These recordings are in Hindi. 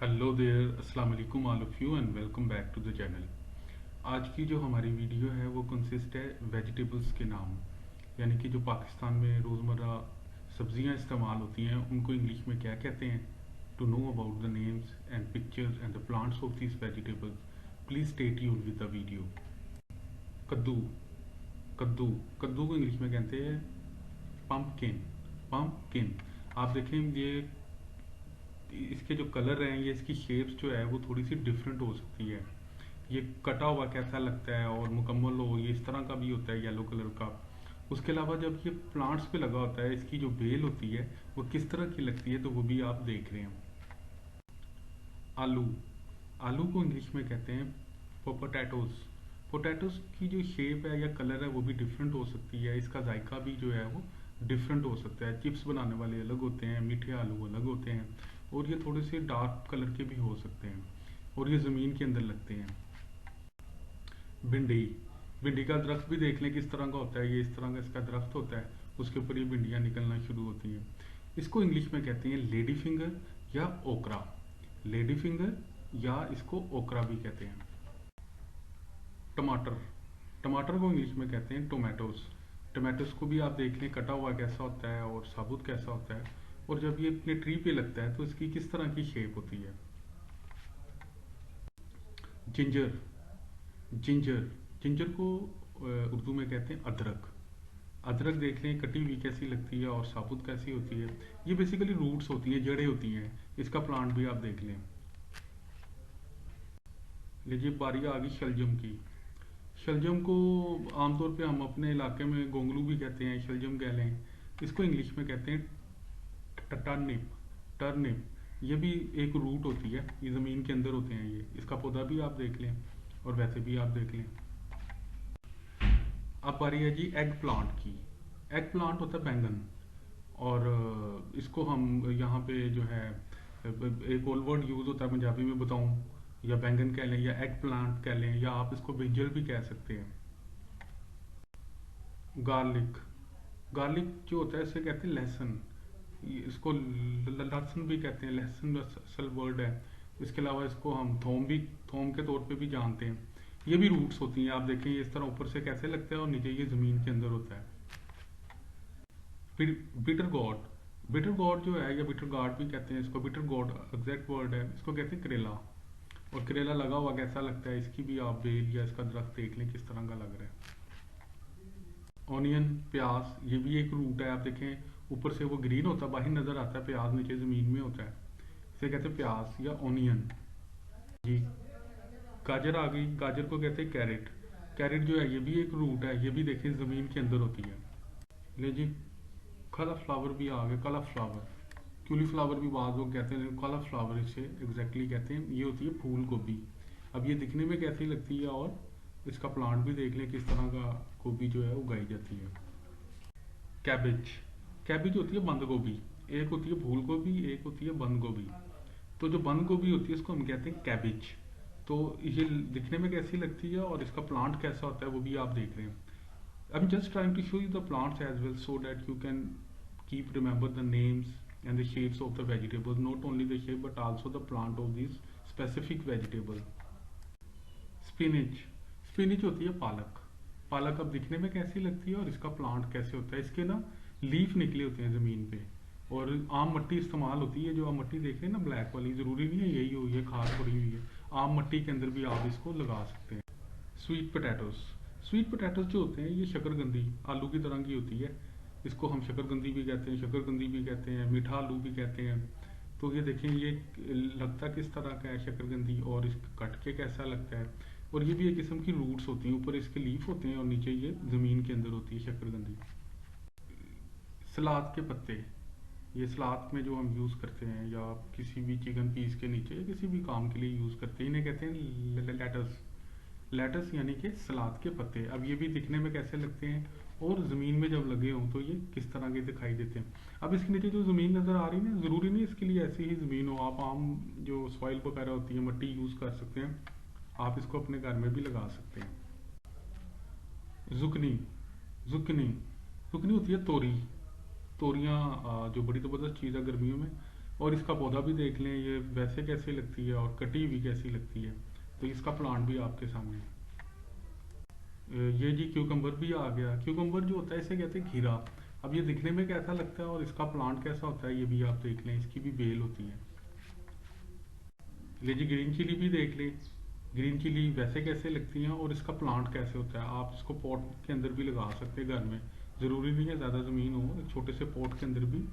हेलो देयर, अस्सलाम वालेकुम all of you and welcome back to the channel. आज की जो हमारी वीडियो है वो कंसिस्ट है वेजिटेबल्स के नाम, यानी कि जो पाकिस्तान में रोज़मर्रा सब्जियां इस्तेमाल होती हैं उनको इंग्लिश में क्या कहते हैं। To know about the names and pictures and the plants of this vegetables, please stay tuned with the video. कद्दू। कद्दू कद्दू को इंग्लिश में कहते हैं पम्पकिन। पम्पकिन। आप देखें, ये इसके जो कलर हैं, ये इसकी शेप्स जो है वो थोड़ी सी डिफरेंट हो सकती है। ये कटा हुआ कैसा लगता है और मुकम्मल हो ये इस तरह का भी होता है, येलो कलर का। उसके अलावा जब ये प्लांट्स पे लगा होता है, इसकी जो बेल होती है वो किस तरह की लगती है, तो वो भी आप देख रहे हैं। आलू। आलू को इंग्लिश में कहते हैं पोटैटोज। पोटैटोज की जो शेप है या कलर है वो भी डिफरेंट हो सकती है, इसका जायका भी जो है वो डिफरेंट हो सकता है। चिप्स बनाने वाले अलग होते हैं, मीठे आलू अलग होते हैं, और ये थोड़े से डार्क कलर के भी हो सकते हैं, और ये ज़मीन के अंदर लगते हैं। भिंडी। भिंडी का दरख्त भी देख लें किस तरह का होता है, ये इस तरह का इसका दरख्त होता है, उसके ऊपर ये भिंडियाँ निकलना शुरू होती हैं। इसको इंग्लिश में कहते हैं लेडी फिंगर या ओकरा। लेडी फिंगर या इसको ओकरा भी कहते हैं। टमाटर। टमाटर को इंग्लिश में कहते हैं टोमेटोज। टोमेटोज को भी आप देख लें कटा हुआ कैसा होता है और साबुत कैसा होता है, और जब ये अपने ट्री पे लगता है तो इसकी किस तरह की शेप होती है। जिंजर। जिंजर। जिंजर को उर्दू में कहते हैं अदरक। अदरक देख लें कटी हुई कैसी लगती है और साबुत कैसी होती है। ये बेसिकली रूट्स होती हैं, जड़ें होती हैं। इसका प्लांट भी आप देख लें। लीजिए, बारी आ गई शलजम की। शलजम को आमतौर पे हम अपने इलाके में गोंगलू भी कहते हैं, शलजम कह लें। इसको इंग्लिश में कहते हैं टर्निप। टर्निप। ये भी एक रूट होती है, ये ज़मीन के अंदर होते हैं। ये इसका पौधा भी आप देख लें और वैसे भी आप देख लें। अब बारी है जी एग प्लांट की। एग प्लांट होता है बैंगन, और इसको हम यहाँ पे जो है एक और वर्ड यूज़ होता है पंजाबी में बताऊँ, या बैंगन कह लें या एग प्लांट कह लें, या आप इसको ब्रिंजल भी कह सकते हैं। गार्लिक। गार्लिक जो होता है इसे कहते हैं लहसुन। इसको लहसुन भी कहते हैं, लहसुन असल वर्ड है। इसके अलावा इसको हम थोम के तौर पे भी जानते हैं। ये भी रूट्स होती हैं, आप देखें ये इस तरह ऊपर से कैसे लगता है और नीचे ये ज़मीन के अंदर होता है। फिर बिटर गॉड। बिटर गॉड जो है, या बिटर गार्ड भी कहते हैं इसको, बिटर गॉड एग्जैक्ट वर्ड है, इसको कहते हैं करेला। और करेला लगा हुआ कैसा लगता है, इसकी भी आप बेल या इसका दरख्त देख लें किस तरह का लग रहा है। ऑनियन। प्याज। ये भी एक रूट है, आप देखें ऊपर से वो ग्रीन होता है, बाहर नजर आता है, प्याज नीचे जमीन में होता है। इसे कहते हैं प्याज या ऑनियन। जी। गाजर आ गई। गाजर को कहते हैं कैरेट। कैरेट जो है ये भी एक रूट है, ये भी देखें जमीन के अंदर होती है। ले जी, काला फ्लावर भी आ गया। काला फ्लावर, क्यूली फ्लावर भी बाद लोग कहते हैं, काला फ्लावर इसे एग्जैक्टली कहते हैं। ये होती है फूल गोभी। अब ये दिखने में कैसी लगती है, और इसका प्लांट भी देख लें किस तरह का गोभी जो है उगाई जाती है। कैबेज। कैबेज होती है बंद गोभी। एक होती है फूल गोभी, एक होती है बंद गोभी। तो जो बंद गोभी होती है इसको हम कहते हैं कैबेज। तो ये दिखने में कैसी लगती है और इसका प्लांट कैसा होता है वो भी आप देख रहे हैं। I'm just trying to show you the plants as well, so that you can keep remember the names and the shapes of the vegetables, not only the shape but also the plant of this specific vegetable. Spinach. Spinach होती है पालक। पालक अब दिखने में कैसी लगती है और इसका प्लांट कैसे होता है। इसके ना लीफ निकले होते हैं ज़मीन पे, और आम मिट्टी इस्तेमाल होती है। जो आप मिट्टी देख रहे हैं ना ब्लैक वाली, ज़रूरी नहीं है यही हो, ये खाद पड़ी हुई है। आम मिट्टी के अंदर भी आप इसको लगा सकते हैं। Sweet potatoes. स्वीट पोटैटोज जो होते हैं ये शकरकंदी आलू की तरह की होती है। इसको हम शकरकंदी भी कहते हैं, शकरकंदी भी कहते हैं, मीठा आलू भी कहते हैं। तो ये देखें ये लगता किस तरह का है शकरकंदी, और इस कट के कैसा लगता है। और ये भी एक किस्म की रूट्स होती हैं, ऊपर इसके लीफ होते हैं और नीचे ये ज़मीन के अंदर होती है शकरकंदी। सलाद के पत्ते। ये सलाद में जो हम यूज़ करते हैं, या किसी भी चिकन पीस के नीचे या किसी भी काम के लिए यूज़ करते हैं, इन्हें कहते हैं लेटस। लेटस यानी कि सलाद के पत्ते। अब ये भी दिखने में कैसे लगते हैं, और ज़मीन में जब लगे हों तो ये किस तरह के दिखाई देते हैं। अब इसके नीचे जो ज़मीन नज़र आ रही है ना, ज़रूरी नहीं इसके लिए ऐसी ही ज़मीन हो, आप आम जो सॉइल वगैरह होती है मिट्टी यूज़ कर सकते हैं। आप इसको अपने घर में भी लगा सकते हैं। जुकनी। जुकनी। जुकनी होती है तोरी। तोरियाँ जो बड़ी ज़बरदस्त चीज़ है गर्मियों में, और इसका पौधा भी देख लें, ये वैसे कैसी लगती है और कटी हुई कैसी लगती है। तो इसका प्लांट भी आपके सामने है। ये जी क्यूकम्बर भी आ गया। क्यूकम्बर जो होता है इसे कहते हैं खीरा। अब ये दिखने में कैसा लगता है और इसका प्लांट कैसा होता है ये भी आप देख लें, इसकी भी बेल होती है। ले जी ग्रीन चिली भी देख लें, ग्रीन चिली वैसे कैसे लगती हैं और इसका प्लांट कैसे होता है। आप इसको पॉट के अंदर भी लगा सकते हैं घर में, ज़रूरी नहीं है ज़्यादा ज़मीन हो, एक छोटे से पॉट के अंदर भी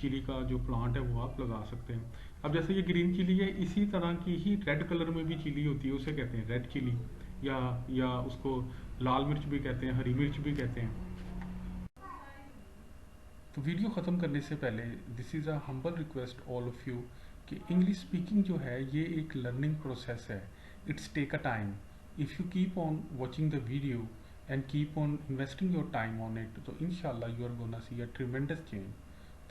चिली का जो प्लांट है वो आप लगा सकते हैं। अब जैसे ये ग्रीन चिली है, इसी तरह की ही रेड कलर में भी चिली होती है, उसे कहते हैं रेड चिली, या उसको लाल मिर्च भी कहते हैं, हरी मिर्च भी कहते हैं। तो वीडियो ख़त्म करने से पहले this is a humble request all of you कि इंग्लिश स्पीकिंग जो है ये एक लर्निंग प्रोसेस है। It's take a time. If you keep on watching the video and keep on investing your time on it, तो इंशाल्लाह you are gonna see a tremendous change.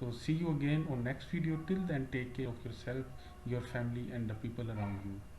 तो see you again on next video. Till then take care of your self, your family and the people around you.